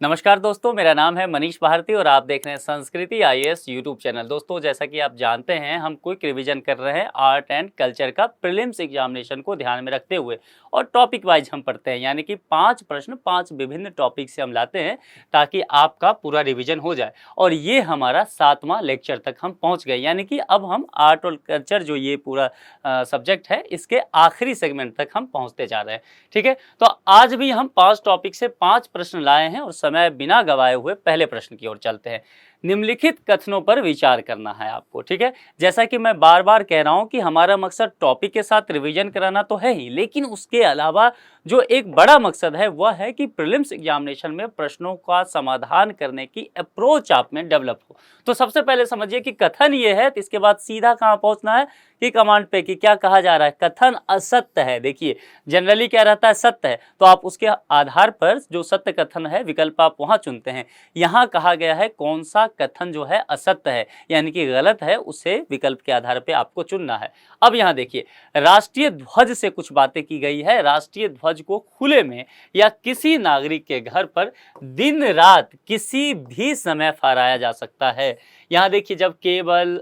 नमस्कार दोस्तों, मेरा नाम है मनीष भारती और आप देख रहे हैं संस्कृति आईएएस यूट्यूब चैनल। दोस्तों, जैसा कि आप जानते हैं, हम क्विक रिवीजन कर रहे हैं आर्ट एंड कल्चर का प्रीलिम्स एग्जामिनेशन को ध्यान में रखते हुए और टॉपिक वाइज हम पढ़ते हैं, यानी कि 5 प्रश्न 5 विभिन्न टॉपिक से हम लाते हैं ताकि आपका पूरा रिवीजन हो जाए। और ये हमारा 7वां लेक्चर तक हम पहुँच गए, यानी कि अब हम आर्ट और कल्चर जो ये पूरा सब्जेक्ट है इसके आखिरी सेगमेंट तक हम पहुँचते जा रहे हैं। ठीक है, तो आज भी हम 5 टॉपिक से 5 प्रश्न लाए हैं और समय बिना गवाए हुए पहले प्रश्न की ओर चलते हैं। निम्नलिखित कथनों पर विचार करना है आपको। ठीक है, जैसा कि मैं बार बार कह रहा हूं कि हमारा मकसद टॉपिक के साथ रिवीजन कराना तो है ही, लेकिन उसके अलावा जो एक बड़ा मकसद है वह है कि प्रीलिम्स एग्जामिनेशन में प्रश्नों का समाधान करने की अप्रोच आप में डेवलप हो। तो सबसे पहले समझिए कि कथन ये है, तो इसके बाद सीधा कहां पहुंचना है कि कमांड पे, कि क्या कहा जा रहा है। कथन असत्य है। देखिए, जनरली क्या रहता है, सत्य है, तो आप उसके आधार पर जो सत्य कथन है विकल्प आप वहां चुनते हैं। यहां कहा गया है कौन सा कथन जो है असत्य है, यानी कि गलत है, उसे विकल्प के आधार पे आपको चुनना है। अब यहां देखिए, राष्ट्रीय ध्वज से कुछ बातें की गई है। राष्ट्रीय ध्वज को खुले में या किसी नागरिक के घर पर दिन रात किसी भी समय फहराया जा सकता है। यहां देखिए, जब केवल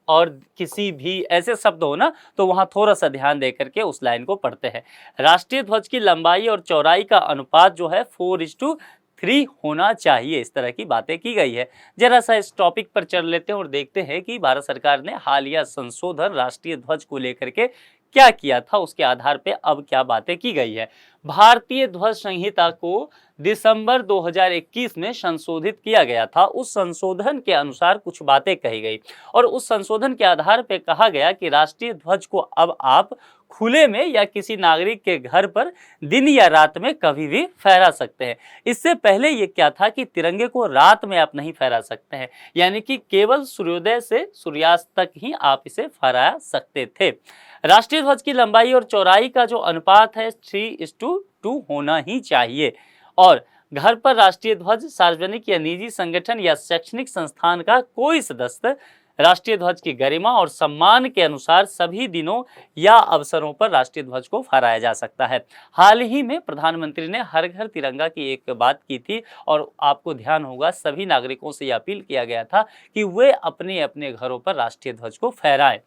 और किसी भी ऐसे शब्द हो ना, तो वहां थोड़ा सा ध्यान दे करके उस लाइन को पढ़ते हैं। राष्ट्रीय ध्वज की लंबाई और चौड़ाई का अनुपात जो है 4:3 होना चाहिए। इस तरह की बातें की गई है। जरा सा इस टॉपिक पर चल लेते हैं और देखते हैं कि भारत सरकार ने हालिया संशोधन राष्ट्रीय ध्वज को लेकर के क्या किया था, उसके आधार पे अब क्या बातें की गई है। भारतीय ध्वज संहिता को दिसंबर 2021 में संशोधित किया गया था। उस संशोधन के अनुसार कुछ बातें कही गई और उस संशोधन के आधार पे कहा गया कि राष्ट्रीय ध्वज को अब आप खुले में या किसी नागरिक के घर पर दिन या रात में कभी भी फहरा सकते हैं। इससे पहले ये क्या था कि तिरंगे को रात में आप नहीं फहरा सकते हैं, यानी कि केवल सूर्योदय से सूर्यास्त तक ही आप इसे फहरा सकते थे। राष्ट्रीय ध्वज की लंबाई और चौड़ाई का जो अनुपात है 3:2 होना ही चाहिए। और घर पर राष्ट्रीय ध्वज सार्वजनिक या निजी संगठन या शैक्षणिक संस्थान का कोई सदस्य राष्ट्रीय ध्वज की गरिमा और सम्मान के अनुसार सभी दिनों या अवसरों पर राष्ट्रीय ध्वज को फहराया जा सकता है। हाल ही में प्रधानमंत्री ने हर घर तिरंगा की एक बात की थी और आपको ध्यान होगा सभी नागरिकों से यह अपील किया गया था कि वे अपने अपने घरों पर राष्ट्रीय ध्वज को फहराएं।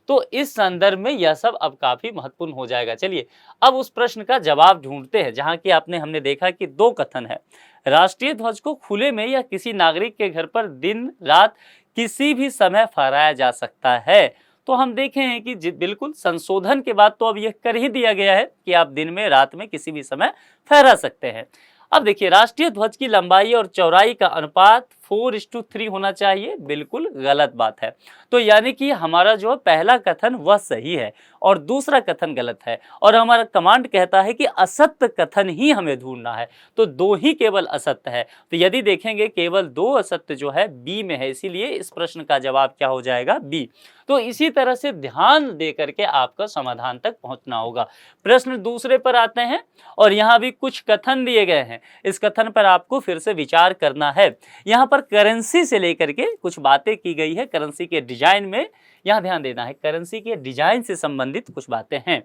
तो इस संदर्भ में यह सब अब काफी महत्वपूर्ण हो जाएगा। चलिए अब उस प्रश्न का जवाब ढूंढते हैं, जहां कि हमने देखा कि 2 कथन है। राष्ट्रीय ध्वज को खुले में या किसी नागरिक के घर पर दिन रात किसी भी समय फहराया जा सकता है। तो हम देखे हैं कि बिल्कुल संशोधन के बाद तो अब यह कर ही दिया गया है कि आप दिन में रात में किसी भी समय फहरा सकते हैं। अब देखिए, राष्ट्रीय ध्वज की लंबाई और चौड़ाई का अनुपात 4:3 होना चाहिए, बिल्कुल गलत बात है। तो यानी कि हमारा जो पहला कथन वह सही है और दूसरा कथन गलत है, और हमारा कमांड कहता है कि असत्य कथन ही हमें ढूंढना है। तो 2 ही केवल असत्य है। तो यदि देखेंगे केवल 2 असत्य जो है बी में है, इसीलिए इस प्रश्न का जवाब क्या हो जाएगा, बी। तो इसी तरह से ध्यान दे करके आपका समाधान तक पहुंचना होगा। प्रश्न दूसरे पर आते हैं और यहाँ भी कुछ कथन दिए गए हैं। इस कथन पर आपको फिर से विचार करना है। यहाँ पर करेंसी से लेकर के कुछ बातें की गई है। करेंसी के डिजाइन में यहाँ ध्यान देना है, करेंसी के डिजाइन से संबंधित कुछ बातें हैं।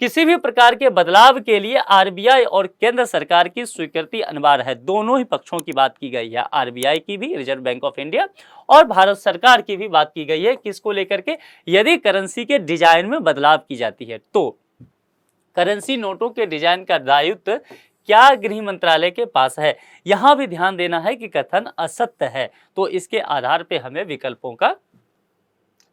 किसी भी प्रकार के बदलाव के लिए आरबीआई और केंद्र सरकार की स्वीकृति अनिवार्य है। दोनों ही पक्षों की बात की गई है, आरबीआई की भी, रिजर्व बैंक ऑफ इंडिया, और भारत सरकार की भी बात की गई है। किसको लेकर के, यदि करेंसी के डिजाइन में बदलाव की जाती है तो करेंसी नोटों के डिजाइन का दायित्व क्या गृह मंत्रालय के पास है। यहां भी ध्यान देना है कि कथन असत्य है, तो इसके आधार पर हमें विकल्पों का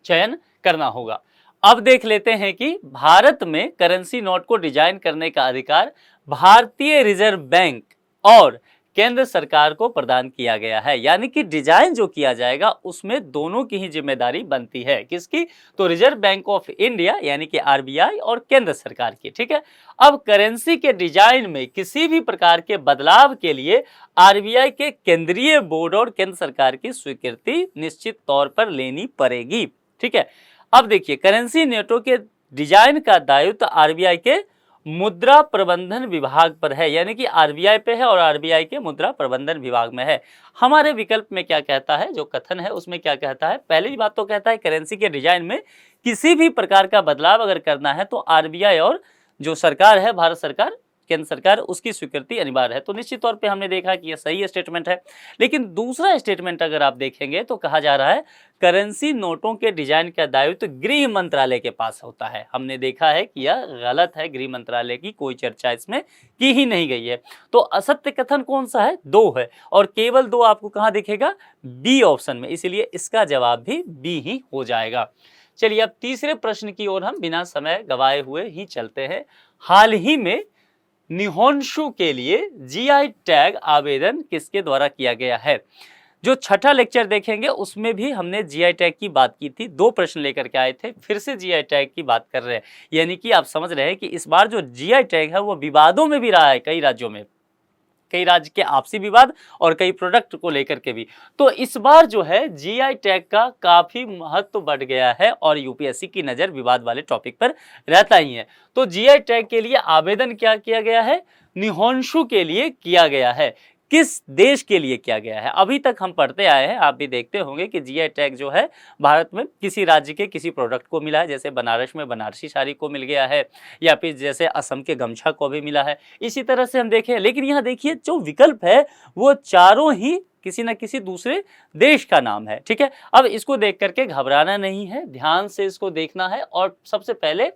चयन करना होगा। अब देख लेते हैं कि भारत में करेंसी नोट को डिजाइन करने का अधिकार भारतीय रिजर्व बैंक और केंद्र सरकार को प्रदान किया गया है, यानी कि डिजाइन जो किया जाएगा उसमें दोनों की ही जिम्मेदारी बनती है। किसकी, तो रिजर्व बैंक ऑफ इंडिया यानी कि आरबीआई और केंद्र सरकार की। ठीक है, अब करेंसी के डिजाइन में किसी भी प्रकार के बदलाव के लिए आरबीआई के केंद्रीय बोर्ड और केंद्र सरकार की स्वीकृति निश्चित तौर पर लेनी पड़ेगी। ठीक है, अब देखिए, करेंसी नोटों के डिजाइन का दायित्व आरबीआई के मुद्रा प्रबंधन विभाग पर है, यानी कि आरबीआई पे है और आरबीआई के मुद्रा प्रबंधन विभाग में है। हमारे विकल्प में क्या कहता है, जो कथन है उसमें क्या कहता है, पहली बात तो कहता है करेंसी के डिजाइन में किसी भी प्रकार का बदलाव अगर करना है तो आरबीआई और जो सरकार है भारत सरकार केंद्र सरकार, उसकी स्वीकृति अनिवार्य है। तो निश्चित तौर पे हमने देखा कि यह सही स्टेटमेंट है। लेकिन दूसरा स्टेटमेंट अगर आप देखेंगे तो कहा जा रहा है करेंसी नोटों के डिजाइन का दायित्व गृह मंत्रालय के पास होता है। हमने देखा है कि यह गलत है, गृह मंत्रालय की कोई चर्चा इसमें की ही नहीं गई है। तो असत्य कथन कौन सा है? 2 है, और केवल 2 आपको कहाँ दिखेगा? बी ऑप्शन में, इसलिए इसका जवाब भी बी ही हो जाएगा। चलिए अब तीसरे प्रश्न की ओर हम बिना समय गवाए हुए ही चलते हैं। हाल ही में निहोंशु के लिए जीआई टैग आवेदन किसके द्वारा किया गया है? जो छठा लेक्चर देखेंगे उसमें भी हमने जीआई टैग की बात की थी, 2 प्रश्न लेकर के आए थे, फिर से जीआई टैग की बात कर रहे हैं। यानी कि आप समझ रहे हैं कि इस बार जो जीआई टैग है वो विवादों में भी रहा है, कई राज्यों में, कई राज्य के आपसी विवाद और कई प्रोडक्ट को लेकर के भी। तो इस बार जो है जीआई टैग का काफी महत्व बढ़ गया है और यूपीएससी की नजर विवाद वाले टॉपिक पर रहता ही है। तो जीआई टैग के लिए आवेदन क्या किया गया है? निहोंशु के लिए किया गया है। किस देश के लिए किया गया है? अभी तक हम पढ़ते आए हैं, आप भी देखते होंगे कि जीआई टैग जो है भारत में किसी राज्य के किसी प्रोडक्ट को मिला है, जैसे बनारस में बनारसी साड़ी को मिल गया है, या फिर जैसे असम के गमछा को भी मिला है। इसी तरह से हम देखें, लेकिन यहाँ देखिए जो विकल्प है वो चारों ही किसी न किसी दूसरे देश का नाम है। ठीक है, अब इसको देख करके घबराना नहीं है, ध्यान से इसको देखना है और सबसे पहले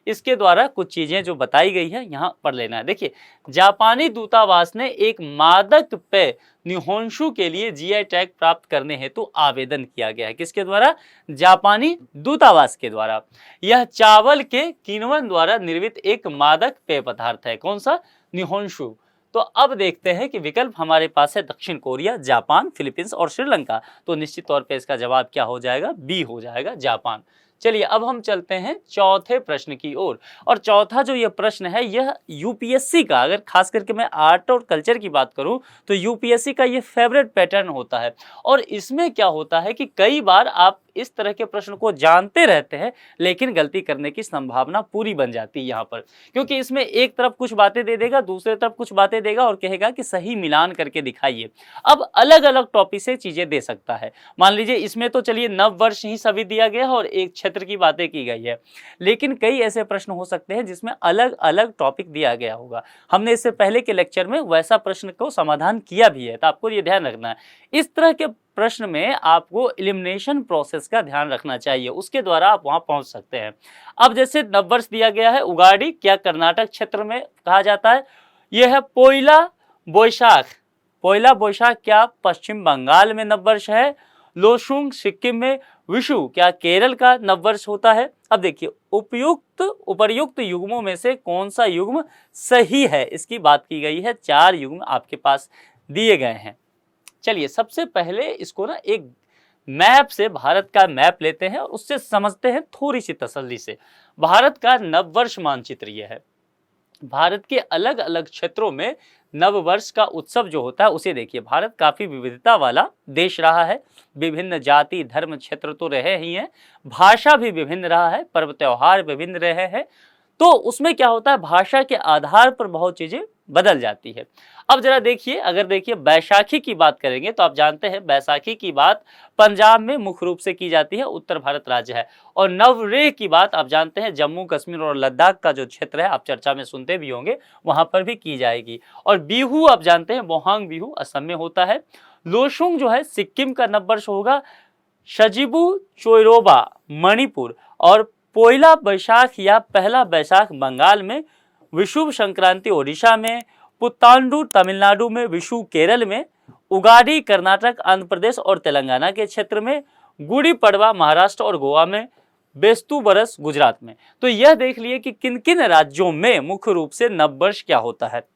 इसके द्वारा कुछ चीजें जो बताई गई है यहां पढ़ लेना है। देखिए, जापानी दूतावास ने एक मादक पेय निहोंशु के लिए जीआई टैग प्राप्त करने हेतु आवेदन किया गया है। किसके द्वारा? जापानी दूतावास के द्वारा। यह चावल के किण्वन द्वारा निर्मित एक मादक पेय पदार्थ है। कौन सा? निहोंशु। तो अब देखते हैं कि विकल्प हमारे पास है दक्षिण कोरिया, जापान, फिलीपींस और श्रीलंका। तो निश्चित तौर पे इसका जवाब क्या हो जाएगा? बी हो जाएगा, जापान। चलिए अब हम चलते हैं चौथे प्रश्न की ओर। और चौथा जो यह प्रश्न है यह यूपीएससी का, अगर खास करके मैं आर्ट और कल्चर की बात करूं तो यूपीएससी का यह फेवरेट पैटर्न होता है। और इसमें क्या होता है कि कई बार आप इस तरह के प्रश्न को जानते रहते हैं लेकिन गलती करने की संभावना पूरी बन जाती है यहाँ पर, क्योंकि इसमें एक तरफ कुछ बातें दे देगा, दूसरे तरफ कुछ बातें देगा और कहेगा कि सही मिलान करके दिखाइए। अब अलग अलग टॉपिक से चीजें दे सकता है। मान लीजिए इसमें तो चलिए नव वर्ष ही सभी दिया गया है और एक क्षेत्र की बातें की गई है, लेकिन कई ऐसे प्रश्न हो सकते हैं जिसमें अलग अलग टॉपिक दिया गया होगा। हमने इससे पहले के लेक्चर में वैसा प्रश्न को समाधान किया भी है, तो आपको ये ध्यान रखना है। इस तरह के प्रश्न में आपको एलिमिनेशन प्रोसेस का ध्यान रखना चाहिए, उसके द्वारा आप वहां पहुंच सकते हैं। अब जैसे नववर्ष दिया गया है, उगाड़ी क्या कर्नाटक क्षेत्र में कहा जाता है? यह है पोइला बोईशाख। पोइला बोईशाख क्या पश्चिम बंगाल में नववर्ष है? लोसुंग सिक्किम में। विशु क्या केरल का नववर्ष होता है? अब देखिए, उपर्युक्त युग्मों में से कौन सा युग्म सही है, इसकी बात की गई है। 4 युग्म आपके पास दिए गए हैं। चलिए सबसे पहले इसको ना एक मैप से, भारत का मैप लेते हैं और उससे समझते हैं थोड़ी सी तसल्ली से। भारत का नववर्ष मानचित्र यह है। भारत के अलग अलग क्षेत्रों में नववर्ष का उत्सव जो होता है उसे देखिए। भारत काफी विविधता वाला देश रहा है, विभिन्न जाति धर्म क्षेत्र तो रहे ही हैं, भाषा भी विभिन्न रहा है, पर्व त्योहार विभिन्न रहे हैं। तो उसमें क्या होता है, भाषा के आधार पर बहुत चीजें बदल जाती है। अब जरा देखिए, अगर देखिए बैसाखी की बात करेंगे तो आप जानते हैं बैसाखी की बात पंजाब में मुख्य रूप से की जाती है, उत्तर भारत राज्य है। और नवरेह की बात आप जानते हैं जम्मू कश्मीर और लद्दाख का जो क्षेत्र है, आप चर्चा में सुनते भी होंगे, वहां पर भी की जाएगी। और बिहू आप जानते हैं बोहांग बिहू असम में होता है। लोसुंग जो है सिक्किम का नववर्ष होगा। सजिबू चोइरोबा मणिपुर और पोइला बैसाख या पहला बैसाख बंगाल में, विषुव संक्रांति ओडिशा में, पुत्तांडु तमिलनाडु में, विषु केरल में, उगाड़ी कर्नाटक आंध्र प्रदेश और तेलंगाना के क्षेत्र में, गुड़ी पड़वा महाराष्ट्र और गोवा में, बेस्तु बरस गुजरात में। तो यह देख लिए कि किन किन राज्यों में मुख्य रूप से नववर्ष क्या होता है।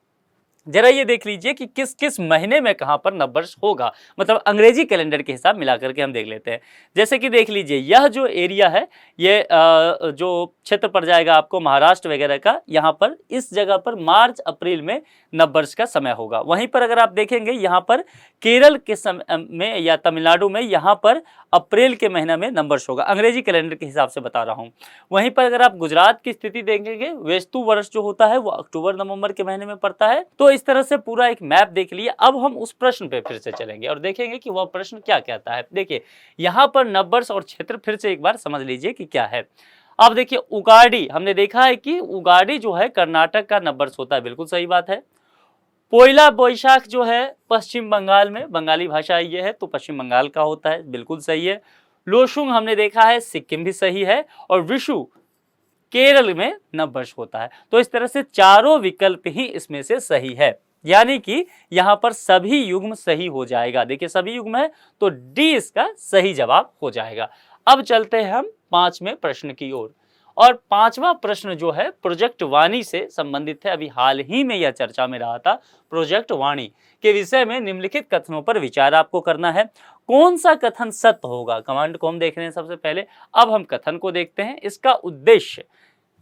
जरा ये देख लीजिए कि किस किस महीने में कहां पर नववर्ष होगा, मतलब अंग्रेजी कैलेंडर के हिसाब मिलाकर के हम देख लेते हैं। जैसे कि देख लीजिए यह जो एरिया है, ये जो क्षेत्र पड़ जाएगा आपको महाराष्ट्र वगैरह का, यहाँ पर इस जगह पर मार्च अप्रैल में नववर्ष का समय होगा। वहीं पर अगर आप देखेंगे यहाँ पर केरल के समय में या तमिलनाडु में, यहाँ पर अप्रैल के महीना में नववर्ष होगा, अंग्रेजी कैलेंडर के हिसाब से बता रहा हूँ। वहीं पर अगर आप गुजरात की स्थिति देखेंगे, वेस्तु वर्ष जो होता है वो अक्टूबर नवंबर के महीने में पड़ता है। तो इस तरह से पूरा एक मैप देख लिए। अब हम उस प्रश्न पे फिर से चलेंगे और देखेंगे कि वह प्रश्न क्या कहता है। देखिए यहाँ पर नववर्ष और क्षेत्र फिर से एक बार समझ लीजिए कि क्या है। अब देखिए उगाड़ी, हमने देखा है कि उगाड़ी जो है कर्नाटक का नववर्ष होता है, बिल्कुल सही बात है। पोइला बोईशाख जो है पश्चिम बंगाल में, बंगाली भाषा ये है तो पश्चिम बंगाल का होता है, बिल्कुल सही है। लोशुंग हमने देखा है सिक्किम भी सही है, और विशु केरल में नववर्ष होता है। तो इस तरह से चारों विकल्प ही इसमें से सही है, यानी कि यहां पर सभी युग्म सही हो जाएगा। देखिए सभी युग्म है तो डी इसका सही जवाब हो जाएगा। अब चलते हैं हम 5वें प्रश्न की ओर, और 5वां प्रश्न जो है प्रोजेक्ट वाणी से संबंधित है। अभी हाल ही में यह चर्चा में रहा था। प्रोजेक्ट वाणी के विषय में निम्नलिखित कथनों पर विचार आपको करना है। कौन सा कथन सत्य होगा? कमांड को हम देख रहे हैं सबसे पहले। अब हम कथन को देखते हैं। इसका उद्देश्य,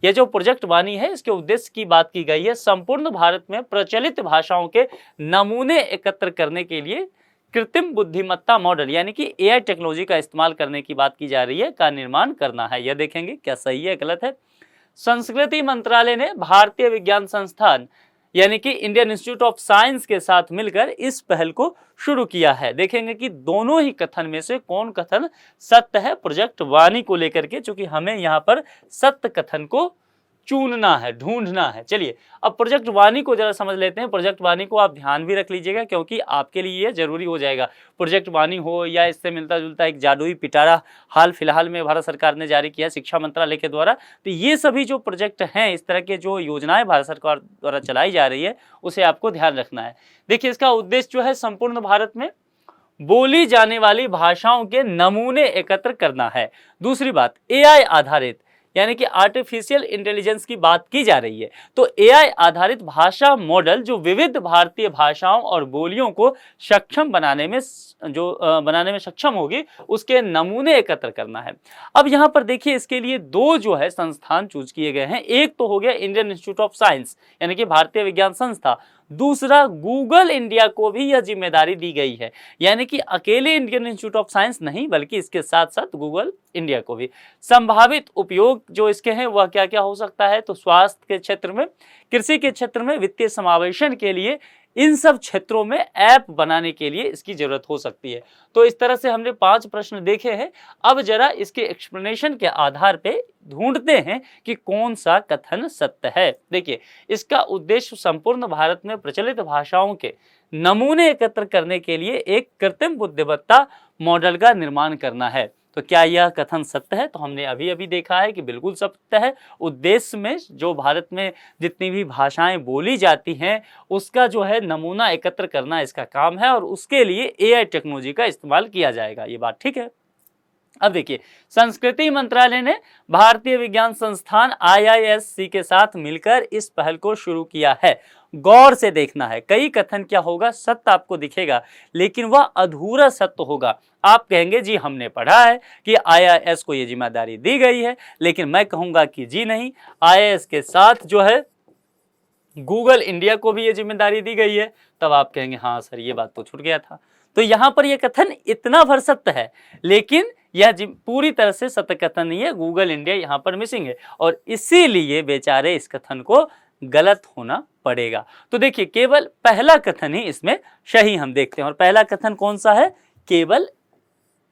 यह जो प्रोजेक्ट वाणी है इसके उद्देश्य की बात की गई है, संपूर्ण भारत में प्रचलित भाषाओं के नमूने एकत्र करने के लिए कृत्रिम बुद्धिमत्ता मॉडल यानी कि एआई टेक्नोलॉजी का इस्तेमाल करने की बात की जा रही है, का निर्माण करना है। यह देखेंगे क्या सही है गलत है। संस्कृति मंत्रालय ने भारतीय विज्ञान संस्थान यानी कि इंडियन इंस्टीट्यूट ऑफ साइंस के साथ मिलकर इस पहल को शुरू किया है। देखेंगे कि दोनों ही कथन में से कौन कथन सत्य है प्रोजेक्ट वाणी को लेकर के, क्योंकि हमें यहाँ पर सत्य कथन को चुनना है, ढूंढना है। चलिए अब प्रोजेक्ट वाणी को जरा समझ लेते हैं। प्रोजेक्ट वाणी को आप ध्यान भी रख लीजिएगा, क्योंकि आपके लिए ये जरूरी हो जाएगा। प्रोजेक्ट वाणी हो या इससे मिलता जुलता एक जादुई पिटारा हाल फिलहाल में भारत सरकार ने जारी किया शिक्षा मंत्रालय के द्वारा, तो ये सभी जो प्रोजेक्ट हैं, इस तरह के जो योजनाएं भारत सरकार द्वारा चलाई जा रही है, उसे आपको ध्यान रखना है। देखिए इसका उद्देश्य जो है संपूर्ण भारत में बोली जाने वाली भाषाओं के नमूने एकत्र करना है। दूसरी बात, एआई आधारित यानी कि आर्टिफिशियल इंटेलिजेंस की बात की जा रही है, तो एआई आधारित भाषा मॉडल जो विविध भारतीय भाषाओं और बोलियों को सक्षम बनाने में सक्षम होगी, उसके नमूने एकत्र करना है। अब यहाँ पर देखिए इसके लिए दो जो है संस्थान चूज किए गए हैं। एक तो हो गया इंडियन इंस्टीट्यूट ऑफ साइंस यानी कि भारतीय विज्ञान संस्था, दूसरा गूगल इंडिया को भी यह जिम्मेदारी दी गई है, यानी कि अकेले इंडियन इंस्टीट्यूट ऑफ साइंस नहीं बल्कि इसके साथ साथ गूगल इंडिया को भी। संभावित उपयोग जो इसके हैं वह क्या क्या हो सकता है, तो स्वास्थ्य के क्षेत्र में, कृषि के क्षेत्र में, वित्तीय समावेशन के लिए, इन सब क्षेत्रों में ऐप बनाने के लिए इसकी जरूरत हो सकती है। तो इस तरह से हमने 5 प्रश्न देखे हैं। अब जरा इसके एक्सप्लेनेशन के आधार पे ढूंढते हैं कि कौन सा कथन सत्य है। देखिए इसका उद्देश्य संपूर्ण भारत में प्रचलित भाषाओं के नमूने एकत्र करने के लिए एक कृत्रिम बुद्धिमत्ता मॉडल का निर्माण करना है। तो क्या यह कथन सत्य है? तो हमने अभी अभी देखा है कि बिल्कुल सत्य है। उद्देश्य में जो भारत में जितनी भी भाषाएं बोली जाती हैं उसका जो है नमूना एकत्र करना इसका काम है, और उसके लिए एआई टेक्नोलॉजी का इस्तेमाल किया जाएगा। ये बात ठीक है। अब देखिए संस्कृति मंत्रालय ने भारतीय विज्ञान संस्थान IISc के साथ मिलकर इस पहल को शुरू किया है। गौर से देखना है, कई कथन क्या होगा सत्य आपको दिखेगा, लेकिन वह अधूरा सत्य होगा। आप कहेंगे जी हमने पढ़ा है कि IIS को ये जिम्मेदारी दी गई है, लेकिन मैं कहूंगा कि जी नहीं, IIS के साथ जो है गूगल इंडिया को भी ये जिम्मेदारी दी गई है। तब आप कहेंगे हाँ सर ये बात तो छूट गया था। तो यहाँ पर यह कथन इतना भर सत्य है, लेकिन यह पूरी तरह से सत्य कथन नहीं है। गूगल इंडिया यहाँ पर मिसिंग है, और इसीलिए बेचारे इस कथन को गलत होना पड़ेगा। तो देखिए केवल पहला कथन ही इसमें सही हम देखते हैं, और पहला कथन कौन सा है? केवल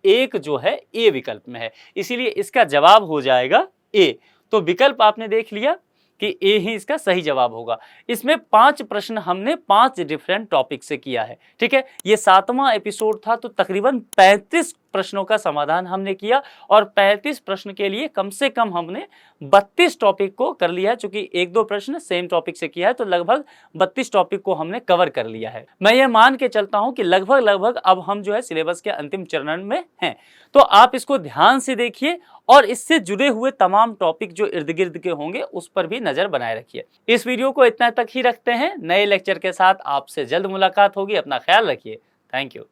एक जो है ए विकल्प में है, इसीलिए इसका जवाब हो जाएगा ए। तो विकल्प आपने देख लिया कि ए ही इसका सही जवाब होगा। इसमें 5 प्रश्न हमने 5 डिफरेंट टॉपिक से किया है, ठीक है। ये 7वां एपिसोड था, तो तकरीबन 35 प्रश्नों का समाधान हमने किया, और 35 प्रश्न के लिए कम से कम हमने 32 टॉपिक को कर लिया है। चूंकि 1-2 प्रश्न सेम टॉपिक से किया है, तो लगभग 32 टॉपिक को हमने कवर कर लिया है। मैं ये मान के चलता हूं कि लगभग अब हम जो है सिलेबस के अंतिम चरण में हैं। तो आप इसको ध्यान से देखिए, और इससे जुड़े हुए तमाम टॉपिक जो इर्द गिर्द के होंगे उस पर भी नजर बनाए रखिए। इस वीडियो को इतना तक ही रखते हैं। नए लेक्चर के साथ आपसे जल्द मुलाकात होगी। अपना ख्याल रखिए। Thank you.